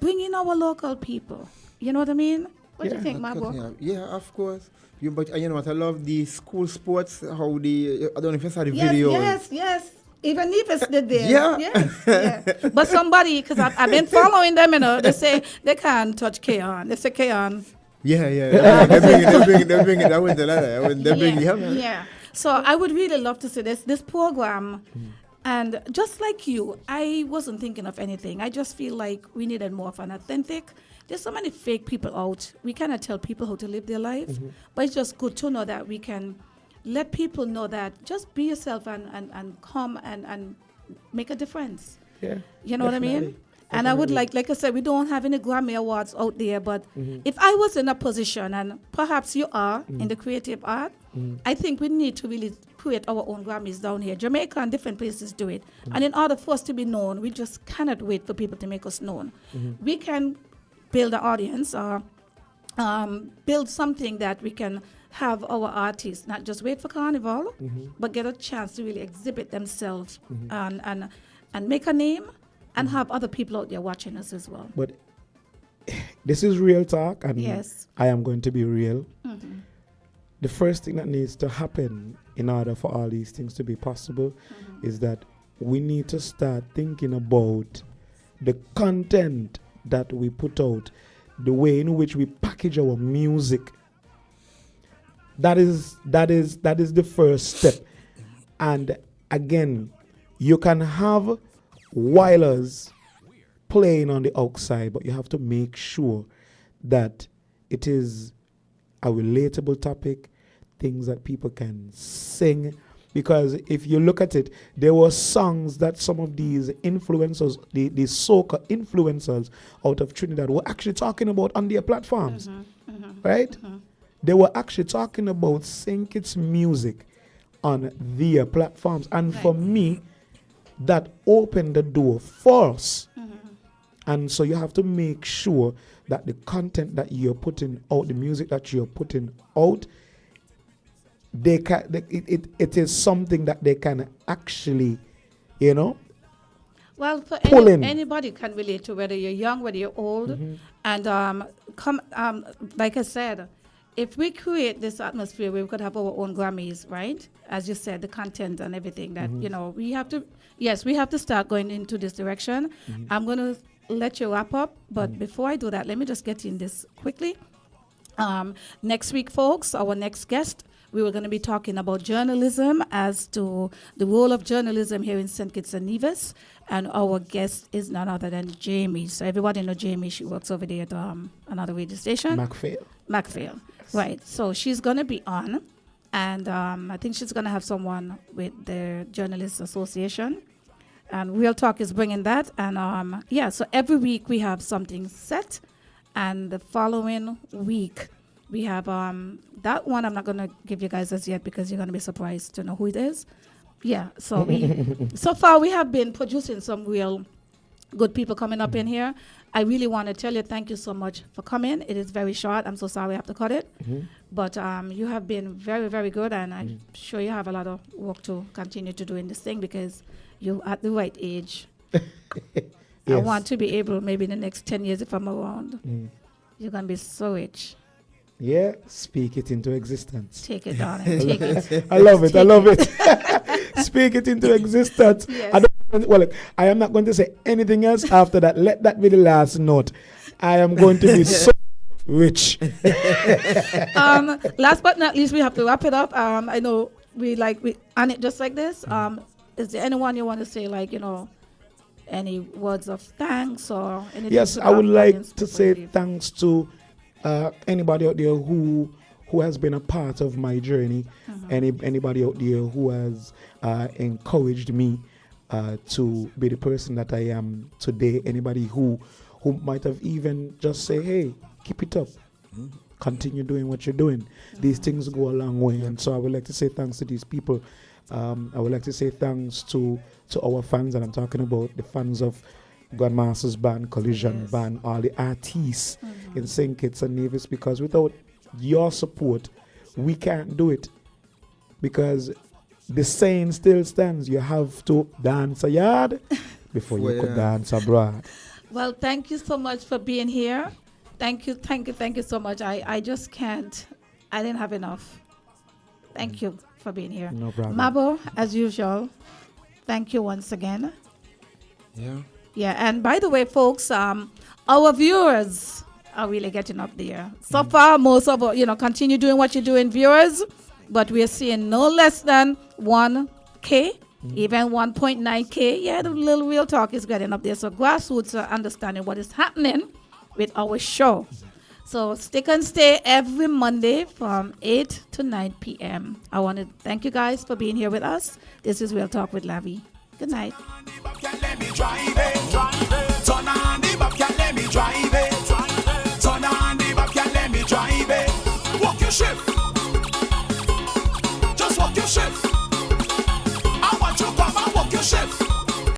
Bring in our local people. You know what I mean? What do you think, Mabo? Yeah, of course. But you know what? I love the school sports. I don't know if you saw the video. Yes. Even Nevis did this. Yeah. Yes. But somebody, because I've been following them, they say they can't touch Keon. They say Keon. Yeah. They bring it. I went to that. They bring it. Yeah. So I would really love to see this program. And just like you, I wasn't thinking of anything. I just feel like we needed more of an authentic. There's so many fake people out. We cannot tell people how to live their life. But it's just good to know that we can let people know that just be yourself and come and make a difference. Yeah. You know what I mean? And I would like I said, we don't have any Grammy Awards out there, but if I was in a position, and perhaps you are in the creative art, I think we need to really create our own Grammys down here. Jamaica and different places do it. And in order for us to be known, we just cannot wait for people to make us known. We can build an audience or build something that we can have our artists not just wait for Carnival, but get a chance to really exhibit themselves and make a name and have other people out there watching us as well. But this is real talk, and Yes. I am going to be real. The first thing that needs to happen in order for all these things to be possible is that we need to start thinking about the content that we put out, the way in which we package our music. That is the first step. And again, you can have wilders playing on the outside, but you have to make sure that it is a relatable topic, things that people can sing. Because if you look at it, there were songs that some of these influencers, these soca influencers out of Trinidad were actually talking about on their platforms, right? They were actually talking about St. Kitts music on their platforms. And for me, that opened the door for us. And so you have to make sure that the content that you're putting out, the music that you're putting out, it is something that they can actually, Well, for pull in. anybody can relate to, whether you're young, whether you're old. And like I said, if we create this atmosphere where we could have our own Grammys, right? As you said, the content and everything that, we have to start going into this direction. I'm going to let you wrap up. But before I do that, let me just get in this quickly. Next week, folks, our next guest, we were going to be talking about journalism as to the role of journalism here in St. Kitts and Nevis. And our guest is none other than Jamie. So everybody know Jamie. She works over there at another radio station. MacPhail. Yes. Right. So she's going to be on. And I think she's going to have someone with the Journalists Association. And Real Talk is bringing that. And so every week we have something set. And the following week we have that one. I'm not going to give you guys as yet because you're going to be surprised to know who it is. Yeah. So so far we have been producing some real good people coming up in here. I really want to tell you thank you so much for coming. It is very short. I'm so sorry I have to cut it. But you have been very, very good. And I'm sure you have a lot of work to continue to do in this thing because you're at the right age. I want to be able, maybe in the next 10 years if I'm around, you're going to be so rich. Yeah, speak it into existence. Take it, darling. Take it. I love it. I love it. Speak it into existence. Yes. I am not going to say anything else after that. Let that be the last note. I am going to be so rich. Last but not least, we have to wrap it up. I know we and it just like this. Is there anyone you want to say, any words of thanks or anything? Yes, I would like to say thanks to anybody out there who has been a part of my journey. Anybody out there who has encouraged me to be the person that I am today. Anybody who might have even just say, hey, keep it up. Continue doing what you're doing. These things go a long way. And so I would like to say thanks to these people. I would like to say thanks to our fans, and I'm talking about the fans of Grandmaster's Band, Collision Band, all the artists in St. Kitts and Nevis, because without your support, we can't do it. Because the saying still stands, you have to dance a yard before you could dance abroad. Well, thank you so much for being here. Thank you so much. I just can't, I didn't have enough. Thank you for being here. No problem. Mabo, as usual, thank you once again. Yeah, and by the way, folks, our viewers are really getting up there. So far, most of continue doing what you're doing, viewers, but we're seeing no less than 1K, even 1.9K. Yeah, the little Real Talk is getting up there. So grassroots are understanding what is happening with our show. So stick and stay every Monday from 8 to 9 p.m. I want to thank you guys for being here with us. This is Real Talk with Lavi. Good night.